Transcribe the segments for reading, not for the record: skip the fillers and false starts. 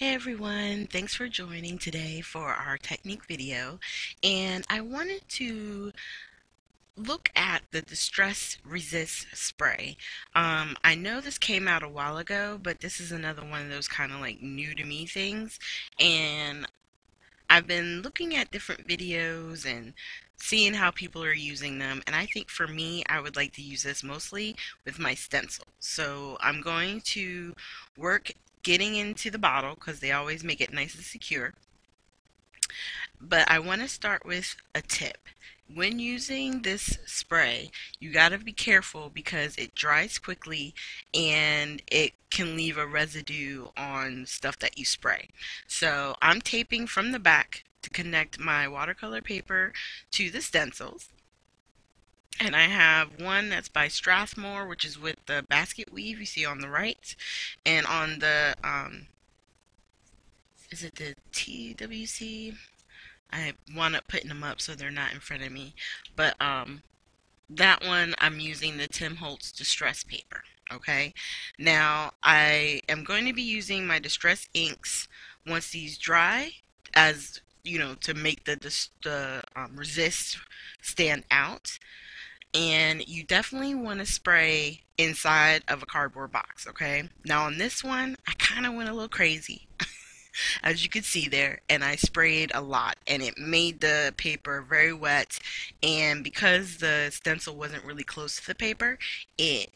Hey everyone, thanks for joining today for our technique video. And I wanted to look at the Distress Resist spray. I know this came out a while ago, but this is another one of those kind of like new to me things. And I've been looking at different videos and seeing how people are using them. And I think for me, I would like to use this mostly with my stencil. So I'm going to work getting into the bottle because they always make it nice and secure. But I want to start with a tip. When using this spray, you got to be careful because it dries quickly and it can leave a residue on stuff that you spray. So I'm taping from the back to connect my watercolor paper to the stencils. And I have one that's by Strathmore, which is with the basket weave you see on the right. And on the, is it the TWC? I wound up putting them up so they're not in front of me. But that one I'm using the Tim Holtz Distress paper. Okay. Now I am going to be using my Distress inks once these dry, as you know, to make the resist stand out. And you definitely want to spray inside of a cardboard box. Okay. Now on this one, I kind of went a little crazy, as you can see there, and I sprayed a lot and it made the paper very wet, and because the stencil wasn't really close to the paper, it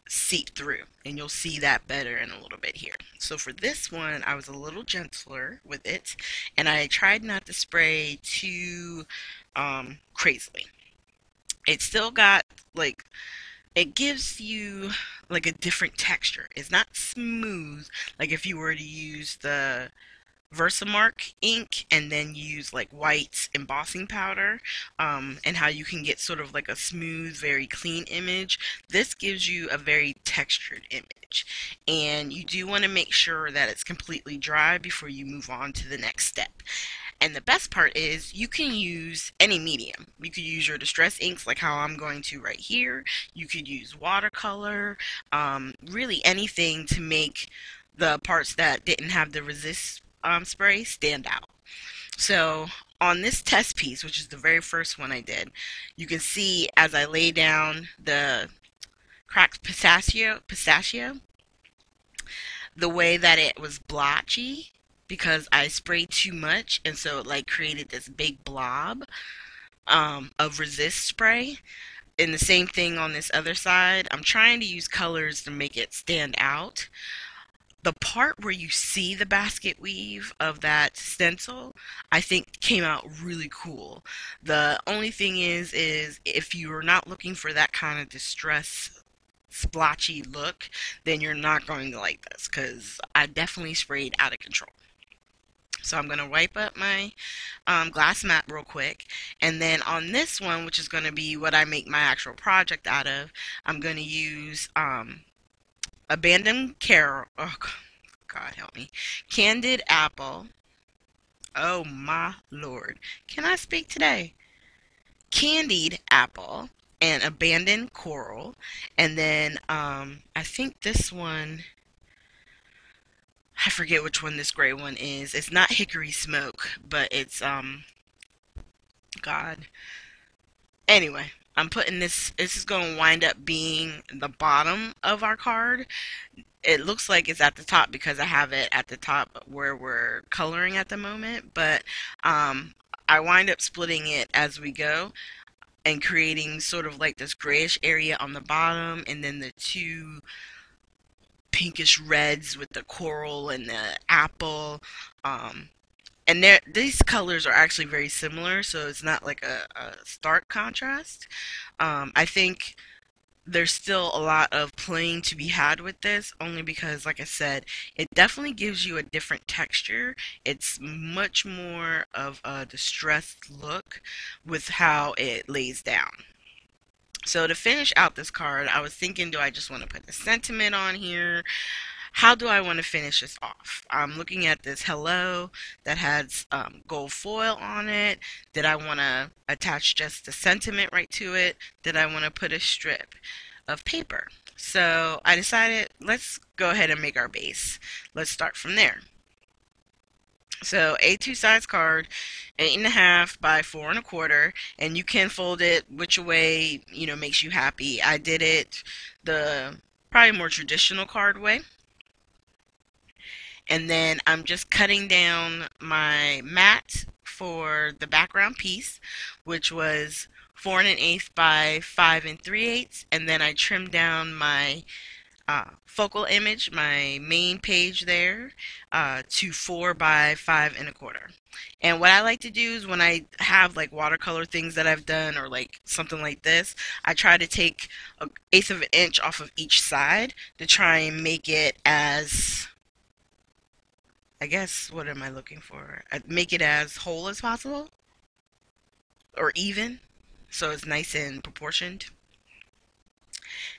seeped through, and you'll see that better in a little bit here. So for this one I was a little gentler with it, and I tried not to spray too crazily. It still got like, it gives you like a different texture. It's not smooth like if you were to use the Versamark ink and then use like white embossing powder, and how you can get sort of like a smooth, very clean image. This gives you a very textured image, and you do want to make sure that it's completely dry before you move on to the next step. And the best part is you can use any medium. You could use your distress inks like how I'm going to right here. You could use watercolor, really anything to make the parts that didn't have the resist spray stand out. So on this test piece, which is the very first one I did, you can see as I lay down the cracked pistachio, the way that it was blotchy because I sprayed too much, and so it like created this big blob of resist spray. And the same thing on this other side. I'm trying to use colors to make it stand out. The part where you see the basket weave of that stencil, I think came out really cool. The only thing is if you are not looking for that kind of distress splotchy look, then you're not going to like this because I definitely sprayed out of control. So I'm going to wipe up my glass mat real quick. And then on this one, which is going to be what I make my actual project out of, I'm going to use Abandoned Carol. Oh, God help me. Candied Apple. Oh, my Lord. Can I speak today? Candied Apple and Abandoned Coral. And then I think this one, I forget which one this gray one is. It's not Hickory Smoke, but it's God. Anyway, I'm putting this is going to wind up being the bottom of our card. It looks like it's at the top because I have it at the top where we're coloring at the moment, but I wind up splitting it as we go and creating sort of like this grayish area on the bottom, and then the two pinkish reds with the coral and the apple. And these colors are actually very similar, so it's not like a stark contrast. I think there's still a lot of playing to be had with this, only because, like I said, it definitely gives you a different texture. It's much more of a distressed look with how it lays down. So to finish out this card, I was thinking, do I just want to put a sentiment on here? How do I want to finish this off? I'm looking at this hello that has gold foil on it. Did I want to attach just the sentiment right to it? Did I want to put a strip of paper? So I decided, let's go ahead and make our base. Let's start from there. So A2 size card, 8.5 by 4 1/4, and you can fold it which way makes you happy. I did it the probably more traditional card way, and then I'm just cutting down my mat for the background piece, which was 4 1/8 by 5 3/8, and then I trimmed down my focal image, my main page there, to 4 by 5 1/4. And what I like to do is when I have like watercolor things that I've done or like something like this, I try to take an eighth of an inch off of each side to try and make it as, I guess, what am I looking for? Make it as whole as possible or even so it's nice and proportioned.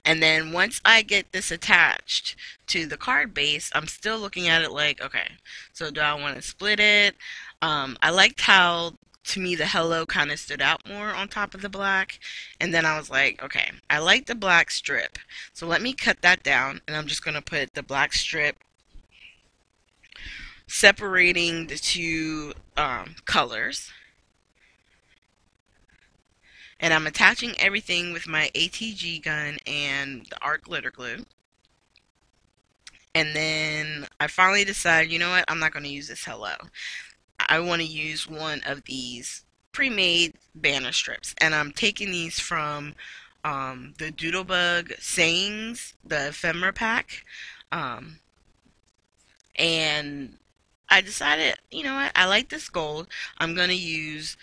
And then once I get this attached to the card base, I'm still looking at it like, okay, so do I want to split it? I liked how, to me, the hello kind of stood out more on top of the black. And then I was like, okay, I like the black strip. So let me cut that down, and I'm just going to put the black strip separating the two colors. And I'm attaching everything with my ATG gun and the art glitter glue. And then I finally decided, you know what, I'm not going to use this hello. I want to use one of these pre-made banner strips. And I'm taking these from the Doodlebug Sayings, the ephemera pack. Um, and I decided, you know what, I like this gold. I'm going to use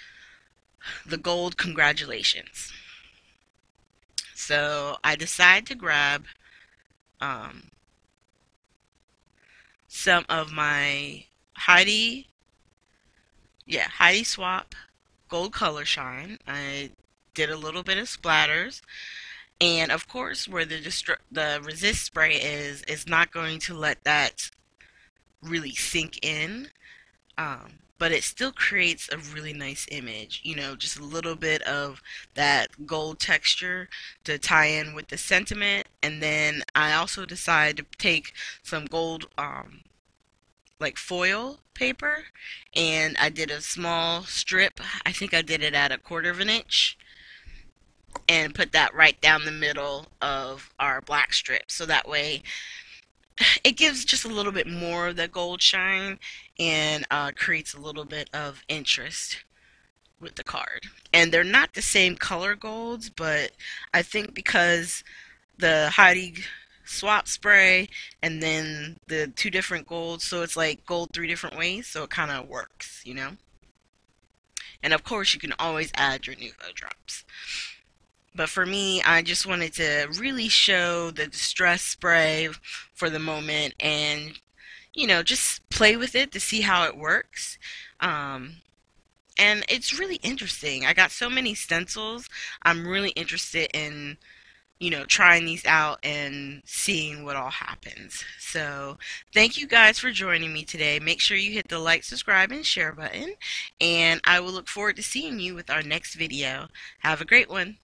the gold congratulations. So I decided to grab um, some of my Heidi Swap Gold Color Shine. I did a little bit of splatters, and of course, where the resist spray is not going to let that really sink in. But it still creates a really nice image, just a little bit of that gold texture to tie in with the sentiment. And then I also decided to take some gold like foil paper, and I did a small strip. I think I did it at 1/4 of an inch, and put that right down the middle of our black strip. So that way it gives just a little bit more of the gold shine, and creates a little bit of interest with the card. And they're not the same color golds, but I think because the Heidi swap spray and then the two different golds, so it's like gold three different ways, so it kind of works. And of course, you can always add your Nuvo drops. But for me, I just wanted to really show the distress spray for the moment, and just play with it to see how it works. And it's really interesting. I got so many stencils. I'm really interested in trying these out and seeing what all happens. So, thank you guys for joining me today. Make sure you hit the like, subscribe, and share button. And I will look forward to seeing you with our next video. Have a great one.